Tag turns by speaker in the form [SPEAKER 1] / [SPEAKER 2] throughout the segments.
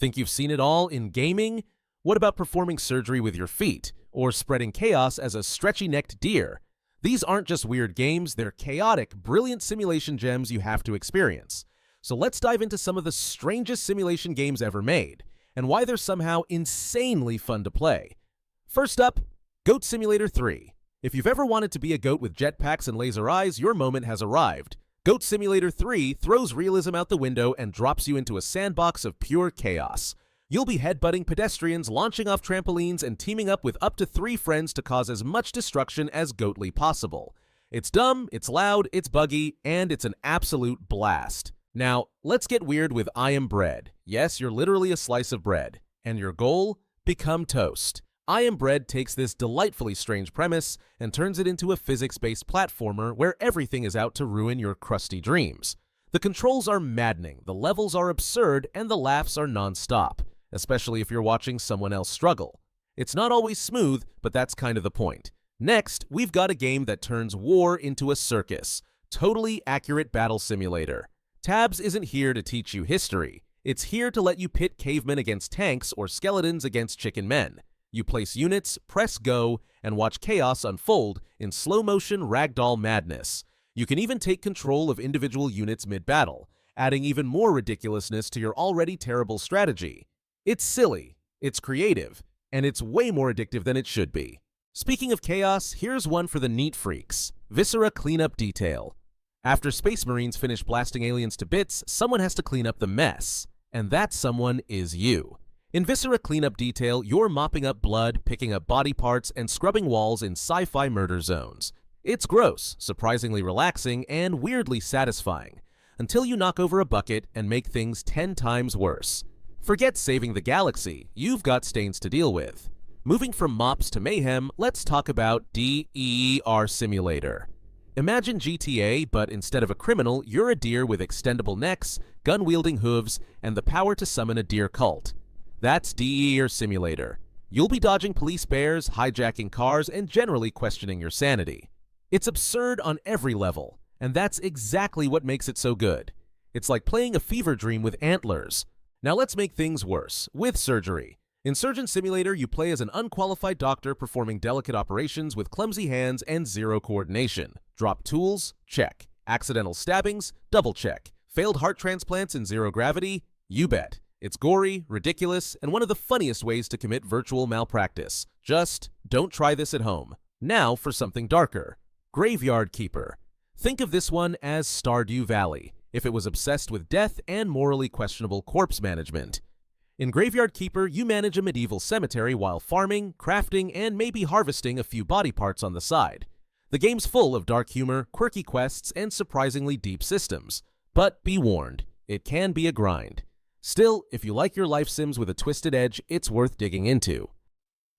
[SPEAKER 1] Think you've seen it all in gaming? What about performing surgery with your feet, or spreading chaos as a stretchy-necked deer? These aren't just weird games, they're chaotic, brilliant simulation gems you have to experience. So let's dive into some of the strangest simulation games ever made, and why they're somehow insanely fun to play. First up, Goat Simulator 3. If you've ever wanted to be a goat with jetpacks and laser eyes, your moment has arrived. Goat Simulator 3 throws realism out the window and drops you into a sandbox of pure chaos. You'll be headbutting pedestrians, launching off trampolines, and teaming up with up to 3 friends to cause as much destruction as goatly possible. It's dumb, it's loud, it's buggy, and it's an absolute blast. Now, let's get weird with I Am Bread. Yes, you're literally a slice of bread. And your goal? Become toast. I Am Bread takes this delightfully strange premise and turns it into a physics-based platformer where everything is out to ruin your crusty dreams. The controls are maddening, the levels are absurd, and the laughs are non-stop, especially if you're watching someone else struggle. It's not always smooth, but that's kind of the point. Next, we've got a game that turns war into a circus. Totally Accurate Battle Simulator. Tabs isn't here to teach you history. It's here to let you pit cavemen against tanks or skeletons against chicken men. You place units, press go, and watch chaos unfold in slow-motion ragdoll madness. You can even take control of individual units mid-battle, adding even more ridiculousness to your already terrible strategy. It's silly, it's creative, and it's way more addictive than it should be. Speaking of chaos, here's one for the neat freaks. Viscera Cleanup Detail. After Space Marines finish blasting aliens to bits, someone has to clean up the mess. And that someone is you. In Viscera Cleanup Detail, you're mopping up blood, picking up body parts, and scrubbing walls in sci-fi murder zones. It's gross, surprisingly relaxing, and weirdly satisfying, until you knock over a bucket and make things 10 times worse. Forget saving the galaxy, you've got stains to deal with. Moving from mops to mayhem, let's talk about DEEER Simulator. Imagine GTA, but instead of a criminal, you're a deer with extendable necks, gun-wielding hooves, and the power to summon a deer cult. That's DEEER Simulator. You'll be dodging police bears, hijacking cars, and generally questioning your sanity. It's absurd on every level, and that's exactly what makes it so good. It's like playing a fever dream with antlers. Now let's make things worse, with surgery. In Surgeon Simulator, you play as an unqualified doctor performing delicate operations with clumsy hands and zero coordination. Drop tools? Check. Accidental stabbings? Double check. Failed heart transplants in zero gravity? You bet. It's gory, ridiculous, and one of the funniest ways to commit virtual malpractice. Just don't try this at home. Now for something darker. Graveyard Keeper. Think of this one as Stardew Valley, if it was obsessed with death and morally questionable corpse management. In Graveyard Keeper, you manage a medieval cemetery while farming, crafting, and maybe harvesting a few body parts on the side. The game's full of dark humor, quirky quests, and surprisingly deep systems. But be warned, it can be a grind. Still, if you like your life sims with a twisted edge, it's worth digging into.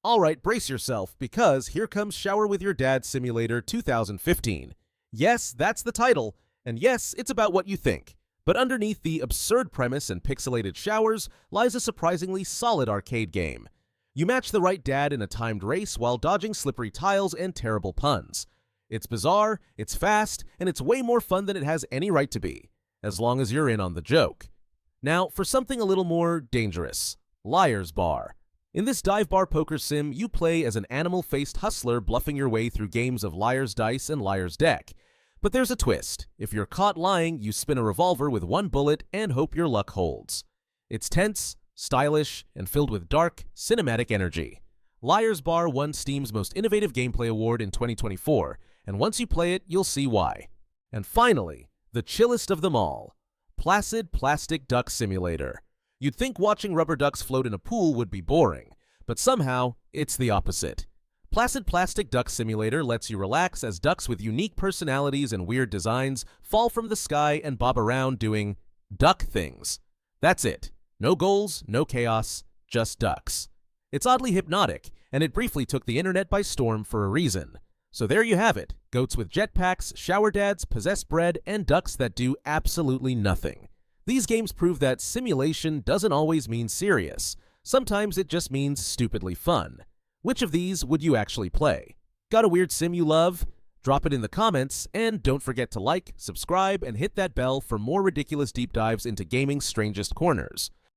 [SPEAKER 1] Alright, brace yourself, because here comes Shower with Your Dad Simulator 2015. Yes, that's the title, and yes, it's about what you think. But underneath the absurd premise and pixelated showers lies a surprisingly solid arcade game. You match the right dad in a timed race while dodging slippery tiles and terrible puns. It's bizarre, it's fast, and it's way more fun than it has any right to be, as long as you're in on the joke. Now, for something a little more dangerous, Liar's Bar. In this dive bar poker sim, you play as an animal-faced hustler bluffing your way through games of Liar's Dice and Liar's Deck. But there's a twist. If you're caught lying, you spin a revolver with one bullet and hope your luck holds. It's tense, stylish, and filled with dark, cinematic energy. Liar's Bar won Steam's Most Innovative Gameplay Award in 2024, and once you play it, you'll see why. And finally, the chillest of them all, Placid Plastic Duck Simulator. You'd think watching rubber ducks float in a pool would be boring, but somehow, it's the opposite. Placid Plastic Duck Simulator lets you relax as ducks with unique personalities and weird designs fall from the sky and bob around doing duck things. That's it. No goals, no chaos, just ducks. It's oddly hypnotic, and it briefly took the internet by storm for a reason. So there you have it, goats with jetpacks, shower dads, possessed bread, and ducks that do absolutely nothing. These games prove that simulation doesn't always mean serious. Sometimes it just means stupidly fun. Which of these would you actually play? Got a weird sim you love? Drop it in the comments, and don't forget to like, subscribe, and hit that bell for more ridiculous deep dives into gaming's strangest corners.